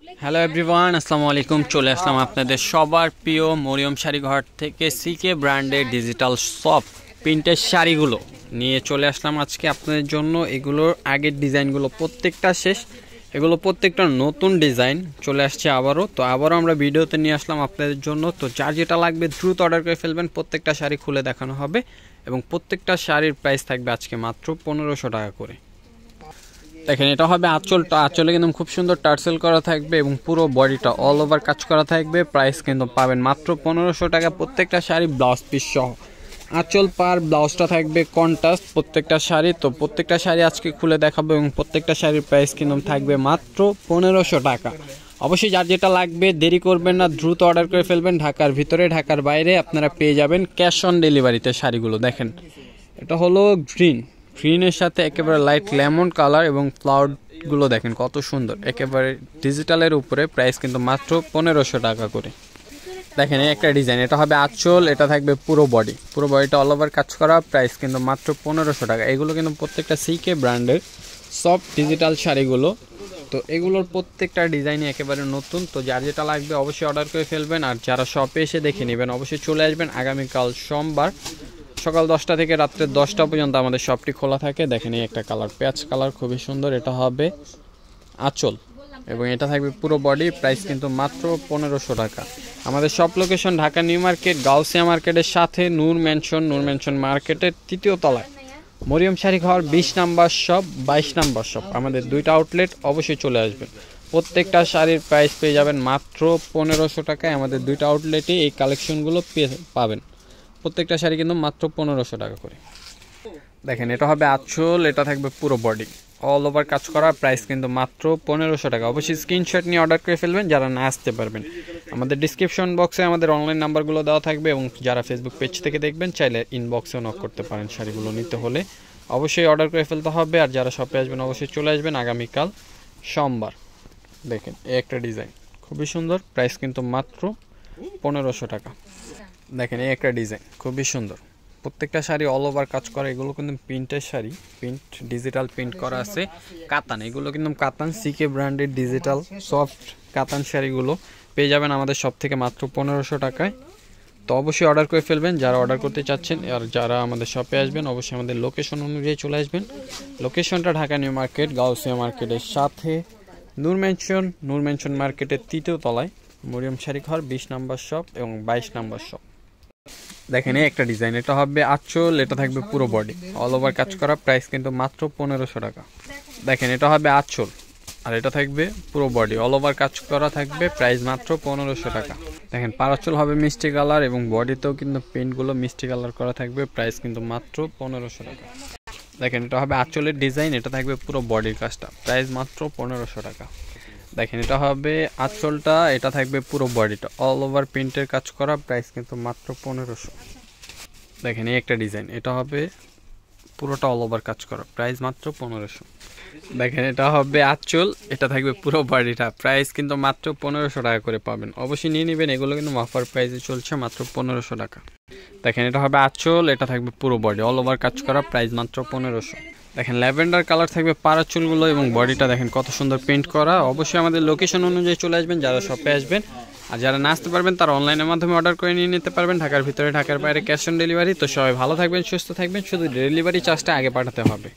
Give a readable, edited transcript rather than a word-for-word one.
Hello everyone, আসসালামু আলাইকুম। চলে আসলাম আপনাদের সবার প্রিয় মরিয়ম শাড়ি ঘর থেকে সিকে ব্র্যান্ডের ডিজিটাল শপ প্রিন্টের শাড়িগুলো নিয়ে চলে আসলাম আজকে আপনাদের জন্য। এগুলোর আগের ডিজাইনগুলো প্রত্যেকটা শেষ, এগুলো প্রত্যেকটা নতুন ডিজাইন চলে আসছে আবারও আমরা ভিডিওতে নিয়ে আসলাম আপনাদের জন্য। তো যার যেটা লাগবে দ্রুত অর্ডার করে ফেলবেন। প্রত্যেকটা শাড়ি খুলে দেখানো হবে এবং প্রত্যেকটা শাড়ির প্রাইস থাকবে আজকে মাত্র 1500 টাকা করে। দেখেন, এটা হবে আঁচলটা। আঁচলে কিন্তু খুব সুন্দর টার্সেল করা থাকবে এবং পুরো বডিটা অল ওভার কাজ করা থাকবে। প্রাইস কিন্তু পাবেন মাত্র 1500 টাকা প্রত্যেকটা শাড়ি ব্লাউজ পিস সহ। আঁচল পার ব্লাউজটা থাকবে কন্ট্রাস্ট প্রত্যেকটা শাড়ি। তো প্রত্যেকটা শাড়ি আজকে খুলে দেখাবো এবং প্রত্যেকটা শাড়ির প্রাইস কিন্তু থাকবে মাত্র 1500 টাকা। অবশ্যই যার যেটা লাগবে দেরি করবেন না, দ্রুত অর্ডার করে ফেলবেন। ঢাকার ভিতরে ঢাকার বাইরে আপনারা পেয়ে যাবেন ক্যাশ অন ডেলিভারিতে শাড়িগুলো। দেখেন, এটা হলো গ্রিনের সাথে একেবারে লাইট লেমন কালার এবং ফ্লাওয়ারগুলো দেখেন কত সুন্দর, একেবারে ডিজিটালের উপরে। প্রাইস কিন্তু মাত্র 1500 টাকা করে। দেখেন, এই একটা ডিজাইন, এটা হবে আঁচল, এটা থাকবে পুরো বডিটা অল ওভার কাজ করা। প্রাইস কিন্তু মাত্র 1500 টাকা। এগুলো কিন্তু প্রত্যেকটা সিকে ব্র্যান্ডের সফট ডিজিটাল শাড়িগুলো। তো এগুলোর প্রত্যেকটা ডিজাইনই একেবারে নতুন। তো যার যেটা লাগবে অবশ্যই অর্ডার করে ফেলবেন। আর যারা শপে এসে দেখে নেবেন অবশ্যই চলে আসবেন। আগামীকাল সোমবার সকাল 10টা থেকে রাত্রে 10টা পর্যন্ত আমাদের শপটি খোলা থাকে। দেখেন, এই একটা কালার, পেঁয়াজ কালার, খুবই সুন্দর। এটা হবে আঁচল এবং এটা থাকবে পুরো বডি। প্রাইস কিন্তু মাত্র 1500 টাকা। আমাদের shop location Dhaka new market, Gausia মার্কেটের সাথে নূর মেনশন মার্কেটের 3য় তলায় মরিয়ম শাড়ি ঘর 20 নাম্বার শপ, 22 নাম্বার শপ। আমাদের দুইটা আউটলেট, অবশ্যই চলে আসবেন। প্রত্যেকটা শাড়ির প্রাইস পেয়ে যাবেন মাত্র 1500 টাকায়। আমাদের দুইটা আউটলেটে এই কালেকশনগুলো পাবেন। প্রত্যেকটা শাড়ি কিন্তু মাত্র 1500 টাকা করে। দেখেন, এটা হবে আঁচল, এটা থাকবে পুরো বডি অল ওভার কাজ করা। প্রাইস কিন্তু মাত্র 1500 টাকা। অবশ্যই স্ক্রিনশট নিয়ে অর্ডার করে ফেলবেন যারা না আসতে পারবেন। আমাদের ডিসক্রিপশন বক্সে আমাদের অনলাইন নাম্বারগুলো দেওয়া থাকবে এবং যারা ফেসবুক পেজ থেকে দেখবেন চাইলে ইনবক্সেও নক করতে পারেন। শাড়িগুলো নিতে হলে অবশ্যই অর্ডার করে ফেলতে হবে। আর যারা শপে আসবেন অবশ্যই চলে আসবেন আগামীকাল সোমবার। দেখেন, এই একটা ডিজাইন খুবই সুন্দর। প্রাইস কিন্তু মাত্র 1500 টাকা। দেখেন, এই একটা ডিজাইন খুবই সুন্দর। প্রত্যেকটা শাড়ি অল ওভার কাজ করা। এগুলো কিন্তু প্রিন্টের শাড়ি, ডিজিটাল প্রিন্ট করা আছে। কাতান, এগুলো কিন্তু কাতান, সিকে ব্র্যান্ডের ডিজিটাল সফট কাতান শাড়িগুলো পেয়ে যাবেন আমাদের সব থেকে মাত্র 1500 টাকায়। তো অবশ্যই অর্ডার করে ফেলবেন যারা অর্ডার করতে চাচ্ছেন। আর যারা আমাদের শপে আসবেন অবশ্যই আমাদের লোকেশন অনুযায়ী চলে আসবেন। লোকেশনটা ঢাকা নিউ মার্কেট, গাউসিয়া মার্কেটের সাথে নূর মেনশন মার্কেটের 3য় তলায় মরিয়ম শাড়ি ঘর 20 নাম্বার শপ এবং 22 নাম্বার শপ। দেখেন, এই একটা ডিজাইন, এটা হবে আঁচল, এটা থাকবে পুরো বডি অল ওভার কাজ করা। প্রাইস কিন্তু মাত্র 1500 টাকা। দেখেন, এটা হবে আঁচল আর এটা থাকবে পুরো বডি অল ওভার কাজ করা থাকবে। প্রাইস মাত্র 1500 টাকা। দেখেন, পারাচল হবে মিষ্টি কালার এবং বডিতেও কিন্তু পেন্টগুলো মিষ্টি কালার করা থাকবে। প্রাইস কিন্তু মাত্র 1500 টাকা। দেখেন, এটা হবে আঁচলের ডিজাইন, এটা থাকবে পুরো বডির কাজটা। প্রাইস মাত্র 1500 টাকা। দেখেন, এটা হবে আঁচলটা, এটা থাকবে পুরো বডিটা অল ওভার প্রিন্টের কাজ করা। প্রাইস কিন্তু মাত্র 1500। দেখেন, এই একটা ডিজাইন, এটা হবে পুরোটা অল ওভার কাজ করা। প্রাইস মাত্র 1500। দেখেন, এটা হবে আঁচল, এটা থাকবে পুরো বডিটা। প্রাইস কিন্তু মাত্র 1500 টাকা করে পাবেন। অবশ্যই নিয়ে নেবেন, এগুলো কিন্তু অফার প্রাইসে চলছে মাত্র 1500 টাকা। দেখেন, এটা হবে আঁচল, এটা থাকবে পুরো বডি অল ওভার কাজ করা। প্রাইস মাত্র 1500। দেখেন, ল্যাভেন্ডার কালার থাকবে পাড়া চুলগুলো এবং বডিটা দেখেন কত সুন্দর পেন্ট করা। অবশ্যই আমাদের লোকেশন অনুযায়ী চলে আসবেন যারা শপে আসবেন। আর যারা না আসতে পারবেন তারা অনলাইনের মাধ্যমে অর্ডার করে নিয়ে নিতে পারবেন। ঢাকার ভিতরে ঢাকার বাইরে ক্যাশ অন ডেলিভারি। তো সবাই ভালো থাকবেন, সুস্থ থাকবেন। শুধু ডেলিভারি চার্জটা আগে পাঠাতে হবে।